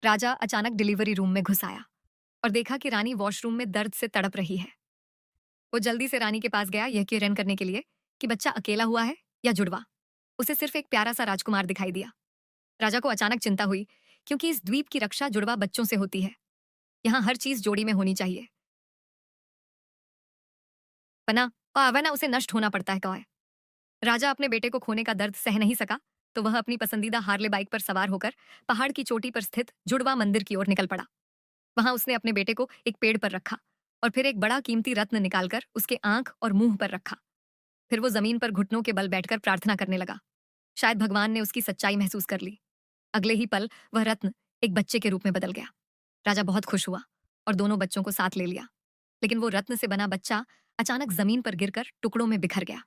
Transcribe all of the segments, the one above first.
राजा अचानक delivery room में घुस आया और देखा कि रानी वॉशरूम में दर्द से तड़प रही है। वो जल्दी से रानी के पास गया यह क्लियर करने के लिए कि बच्चा अकेला हुआ है या जुड़वा। उसे सिर्फ एक प्यारा सा राजकुमार दिखाई दिया। राजा को अचानक चिंता हुई, क्योंकि इस द्वीप की रक्षा जुड़वा बच्चों से होती है। यहाँ हर चीज जोड़ी में होनी चाहिए, वरना उसे नष्ट होना पड़ता है। कौन? राजा अपने बेटे को खोने का दर्द सह नहीं सका, तो वह अपनी पसंदीदा हार्ले बाइक पर सवार होकर पहाड़ की चोटी पर स्थित जुड़वा मंदिर की ओर निकल पड़ा। वहां उसने अपने बेटे को एक पेड़ पर रखा और फिर एक बड़ा कीमती रत्न निकालकर उसके आंख और मुंह पर रखा। फिर वो जमीन पर घुटनों के बल बैठकर प्रार्थना करने लगा। शायद भगवान ने उसकी सच्चाई महसूस कर ली। अगले ही पल वह रत्न एक बच्चे के रूप में बदल गया। राजा बहुत खुश हुआ और दोनों बच्चों को साथ ले लिया। लेकिन वो रत्न से बना बच्चा अचानक जमीन पर गिरकर टुकड़ों में बिखर गया।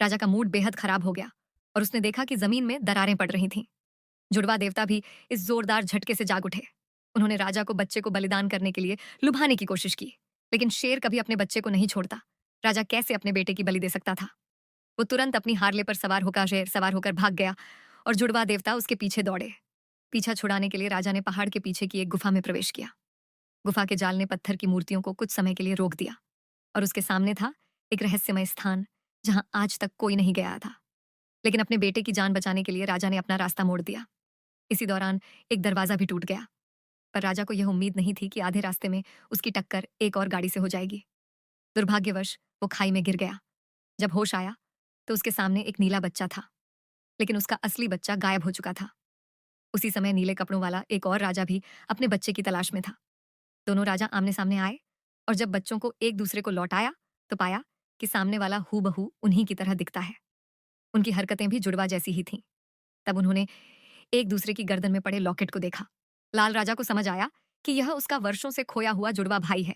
राजा का मूड बेहद खराब हो गया और उसने देखा कि जमीन में दरारें पड़ रही थीं। जुड़वा देवता भी इस जोरदार झटके से जाग उठे। उन्होंने राजा को बच्चे को बलिदान करने के लिए लुभाने की कोशिश की, लेकिन शेर कभी अपने बच्चे को नहीं छोड़ता। राजा कैसे अपने बेटे की बलि दे सकता था? वो तुरंत अपनी हार्ले पर सवार होकर भाग गया और जुड़वा देवता उसके पीछे दौड़े। पीछा छुड़ाने के लिए राजा ने पहाड़ के पीछे की एक गुफा में प्रवेश किया। गुफा के जाल ने पत्थर की मूर्तियों को कुछ समय के लिए रोक दिया और उसके सामने था एक रहस्यमय स्थान, जहां आज तक कोई नहीं गया था। लेकिन अपने बेटे की जान बचाने के लिए राजा ने अपना रास्ता मोड़ दिया। इसी दौरान एक दरवाजा भी टूट गया, पर राजा को यह उम्मीद नहीं थी कि आधे रास्ते में उसकी टक्कर एक और गाड़ी से हो जाएगी। दुर्भाग्यवश वो खाई में गिर गया। जब होश आया तो उसके सामने एक नीला बच्चा था, लेकिन उसका असली बच्चा गायब हो चुका था। उसी समय नीले कपड़ों वाला एक और राजा भी अपने बच्चे की तलाश में था। दोनों राजा आमने सामने आए और जब बच्चों को एक दूसरे को लौटाया तो पाया कि सामने वाला हूबहू उन्हीं की तरह दिखता है। उनकी हरकतें भी जुड़वा जैसी ही थीं। तब उन्होंने एक दूसरे की गर्दन में पड़े लॉकेट को देखा। लाल राजा को समझ आया कि यह उसका वर्षों से खोया हुआ जुड़वा भाई है।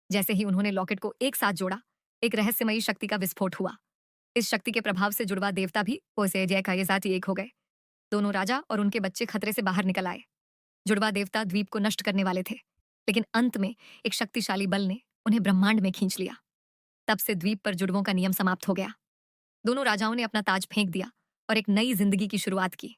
जैसे ही उन्होंने लॉकेट को एक साथ जोड़ा, एक रहस्यमयी शक्ति का विस्फोट हुआ। इस शक्ति के प्रभाव से जुड़वा देवता भी ओसे जय का ये साथ ही एक हो गए। दोनों राजा और उनके बच्चे खतरे से बाहर निकल आए। जुड़वा देवता द्वीप को नष्ट करने वाले थे, लेकिन अंत में एक शक्तिशाली बल ने उन्हें ब्रह्मांड में खींच लिया। तब से द्वीप पर जुड़वों का नियम समाप्त हो गया। दोनों राजाओं ने अपना ताज फेंक दिया और एक नई जिंदगी की शुरुआत की।